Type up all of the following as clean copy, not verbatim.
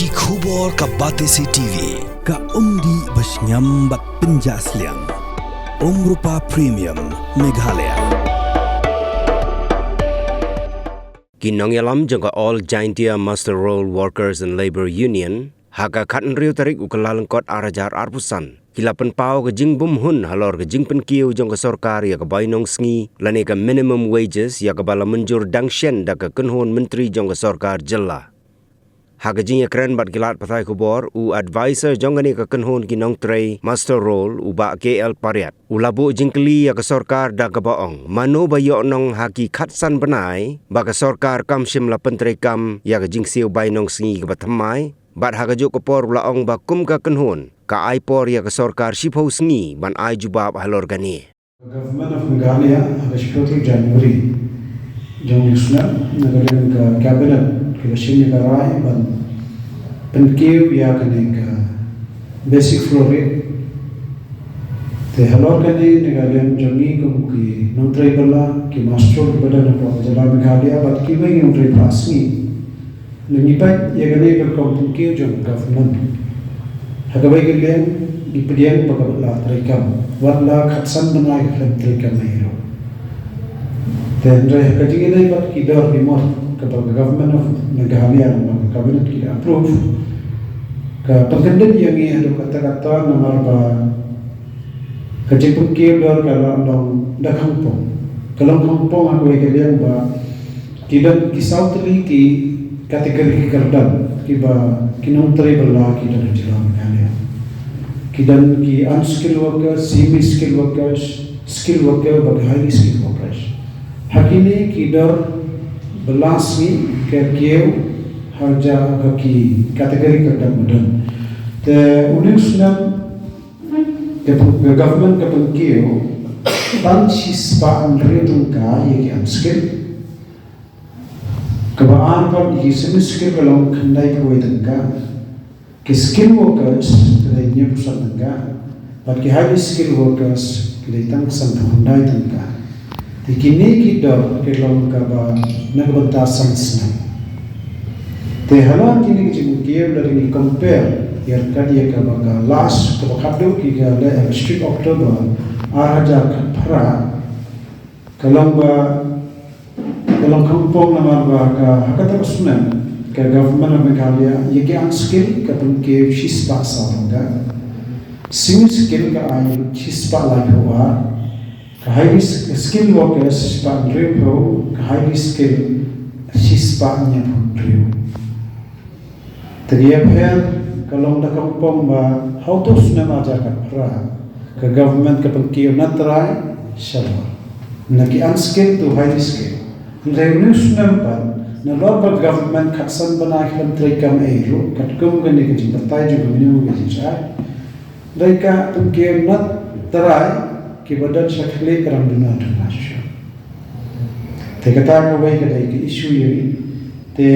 Ki khubor ka Batesi TV ka umdi basnyambak penjaslian Umrupa Premium Meghalaya. Kinong yalam jangka All Jaintia Master Roll Workers and Labour Union haka katan riu tarik ukalalengkot arajar arpusan. Kilapan pau ke jing bum hun halor ke jing penkiu jong ke sorkar ya ke bainong sengi lani ke minimum wages ya ke bala menjur dangshen da ke kenhon menteri jong ke sorkar jela. Haka jing ya keren bat kilat patai kubor u advisor jong ni ke kenhon kinong tray master roll u ba KL Pariat. U labu jing keli ya ke sorkar da ke baong. Mano bayok nong haki khatsan benai ba ke sorkar kam shim la pentray kam ya ke jing siu bainong sengi ke batamai. Bat haka juk kepor ulaong ba kum ka kenhon. Ka ai por ya ke sorkar shipho sengi ban ai jubab halor gani. Government of Meghalaya ada 10 Januari jong yusna nagalan ka cabinet ke sini ka rai ban penkiu ya kene ka basic floor rate te halor gani nagalan jongi kum ki nontre bala ki master bala na po jala Meghalaya bat ki bai nontre pasni ngipat ya gani ka penkiu jong government Hagabai kalian di pediang bagaimana terikam, wala khatsan menai dalam terikam itu. Dan saya kaji ini buat kita dimor kepada government of Meghalaya, cabinet kita approve. Ke pengendali yang ini ada kata-kata nomor ba kaji pungkir dor kalau dong dah kampung. Kalau kampung aku kalian ba kita kisau teriki kategori kerdan kiba kinong tribal kita di dalam Meghalaya. Kidan ki unskilled workers, semi-skilled workers, skilled worker, but highly skilled workers. Hakini kidar belas ni kerkieu harja kaki kategori kerdan mudan. Te unisnam ke government ke pengkieu tan sispa andre tungka ye ki unskilled. Kebaan pun ye semi-skilled belum kendai kuai tungka. Ke skilled workers kedainya pusat tengah, but ke highly skilled workers kedai tang santundai tengah. Tikini kita kelom kaba nagbentasan senang. Tehalan kini kecimukir dari ni compare yang kadi kaba ka last kaba kado kita le street October araja kapra kalom kampung nama ba ka hakata sunan. Ke government of Meghalaya ye ke unskilled ke pengke shispa saranga semi skill ka ai shispa lai hoa ka highly skilled workers shispa drivo ka highly skilled shispa nya drivo tadiya pher kalong da kampong ba how to sunama ja ka pra ke government ke pengke natrai shalwa naki unskilled to highly skilled revenue sunam pa na local government khatsan banai kham trikam ero katkum gani ke jintai ju minimum wage cha daika tumke nat tarai ke badan shakhle karam duna international te kata ko bai ke dai ke issue ye te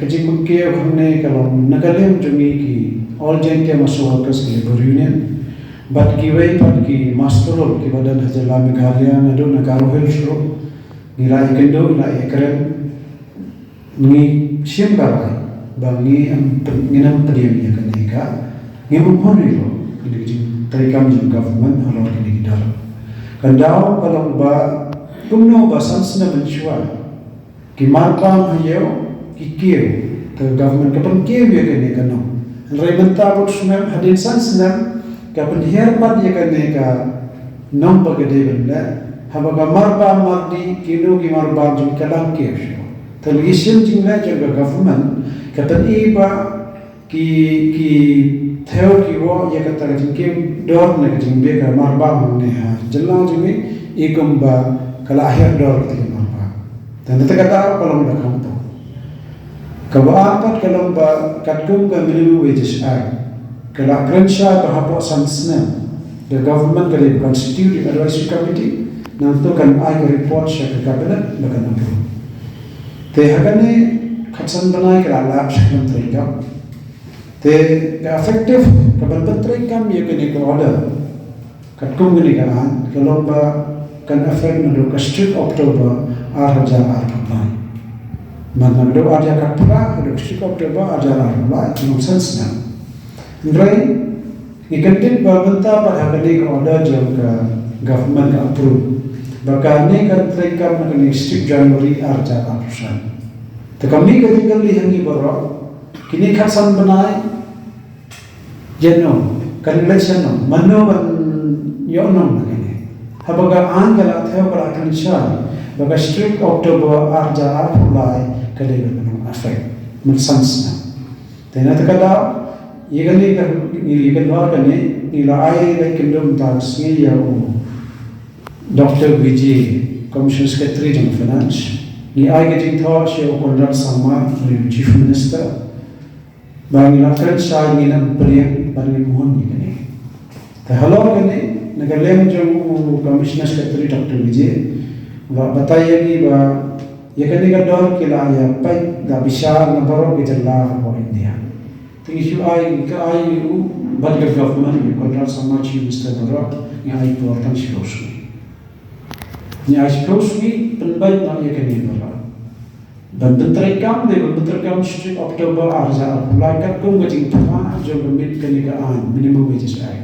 kajim ke हमने kalom nagalem jumi ki all jaintia master workers labor union but ki bai pat ki masterol ke badan hajala Meghalaya nadu nagaro hel shro ngira ikendo ila ekren ni siam karai bangi nginam pediam ya kaneka ngimu hori lo ini terikam jum government halor ini dar kandau kalau ba kumno ba sansna menshwa ki marpam hayo ki kieu te government ka pengkieu ya kaneka no rementa bot sunam hadin sansna ka penhiar pat ya kaneka nom bagade benda habaga marpam mardi kilo ki marpam jum kalang kieu television jingla jaga government kata iba ki theo ki wo ya kata jingke dor na jingbe ka marba ne ha jalla jingi ikum ba kala akhir dor ti marba dan kata kalau dah kamu kawan kalau ba katkum ka minimum wages act kala krensha to hapo sansna the government kali constitute advisory committee nantukan ai report sha ka cabinet bakan approve te hagane khatsan banai kala lab shakam trikam te effective kabal trikam ye kene ko order katkum gani kan kalomba kan effect no ka strict October 2008 Mana do aja kapra do sikop do aja la nonsense na. Ndrai ikantin babanta pada kali ko order jam ka government approve. Bakane kan trekam na ni strip January arja aprusan. To kami ketika lihangi boro kini khasan banai jeno kan lesson mano ban yonom kini. Habaga angala theo para kan sha baga strip October arja apulai kali benung affect mensansna. Tena takada yegali yegalwa kane ila ai like kindom tax ni ya Dr. Vijay Commission Secretary General Finance ni ai getting thought she Conrad Sama Chief Minister bang lakran sha ni nam priya bang mohon ni kane ta hello kane nagalem jo Commissioner Secretary Dr. Vijay बताइए कि ये कभी का डॉर किला या पाई दा विशाल नंबरों के जल्ला को इंडिया तो इशू आई बट गवर्नमेंट में कंट्रोल समाज मिस्टर बरो ये आई इम्पोर्टेंट शिरोशी ये आई शिरोशी पंबाई ना ये कभी बरो बंदर काम स्ट्रिक अक्टूबर आरजा अप्लाई कर कुम गजिंग था जो मिड कनी का आन मिनिमम वेजेस आए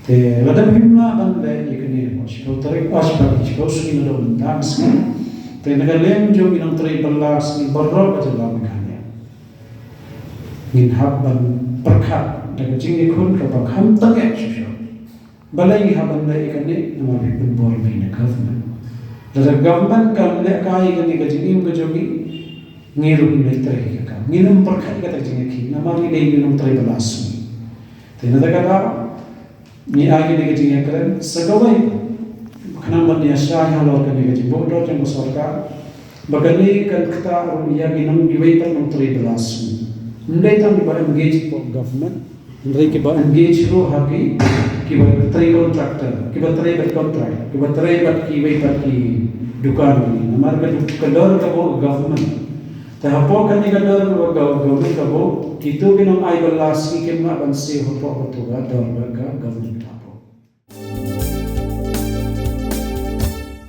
ते लदम हिमना बंदे ये कनी शिरो तरक आसपास शिरोशी न दो dance te nagalem jo minang tray balas ni barro ka jala mekanya min habban perkhat daga jingi khun ka bakham tange shisho balai haban dai kane namali pun bor bina government daga government ka le kai kane ka jingi ka jogi ngiru ni tray ka minum perkhat ka jingi ki namali dai minang tray balas te nadaga da ni agi ni ka jingi karen sagawai kenapa dia syah yang luar kene gaji bodoh yang masyarakat bagani kan kita rupiah ginang giwai per menteri belas ndai tam di barang engage for government ndai ke ba engage ro hagi ki ba menteri contractor ki ba menteri ber contract ki ba menteri ber giwai per ki dukan ni namar ka kador ka bo government ta hapo kan ni kador ka government ka bo kitu ginang ai belas ki kemna ban se hopo to ga dor ga government